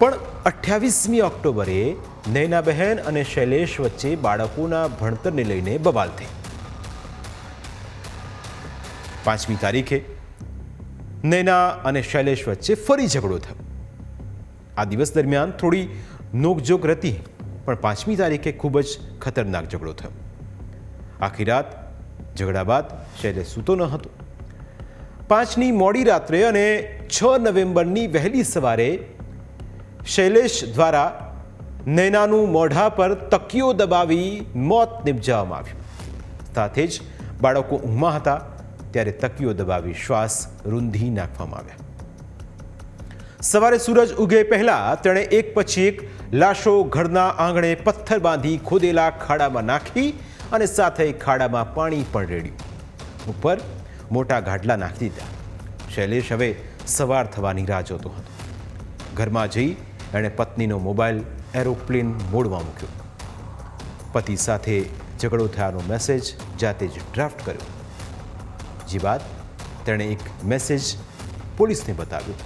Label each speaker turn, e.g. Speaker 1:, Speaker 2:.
Speaker 1: પણ 28મી ઓક્ટોબરે નયનાબહેન અને શૈલેષ વચ્ચે બાળકોના ભણતરને લઈને બવાલ થઈ. 5મી તારીખે નૈના અને શૈલેષ વચ્ચે ફરી ઝઘડો થયો. આ દિવસ દરમિયાન થોડી નોકઝોક હતી, પણ 5મી તારીખે ખૂબ જ ખતરનાક ઝઘડો થયો. આખી રાત ઝઘડા બાદ શૈલેષ સૂતો ન હતો. 5ની મોડી રાત્રે અને 6 નવેમ્બરની વહેલી સવારે શૈલેષ દ્વારા નૈનાનું મોઢા પર તકિયો દબાવી મોત નિપજાવવામાં આવ્યું. સાથે જ બાળકો ઊંઘમાં હતા ત્યારે તકિયો દબાવી શ્વાસ રૂંધી નાખવામાં આવ્યા. સવારે સૂરજ ઉગે પહેલા તેણે એક પછી એક લાશો ઘરના આંગણે પથ્થર બાંધી ખોદેલા ખાડામાં નાખી અને સાથે ખાડામાં પાણી પણ રેડ્યું. ઉપર મોટા ગાડલા નાખી દીધા. શૈલેષ હવે સવાર થવાની રાહ જોતો હતો. ઘરમાં જઈ એણે પત્નીનો મોબાઈલ એરોપ્લેન મોડમાં મૂક્યો. પતિ સાથે ઝઘડો થયાનો મેસેજ જાતે જ ડ્રાફ્ટ કર્યો. જે બાદ તેણે એક મેસેજ પોલીસને બતાવ્યો.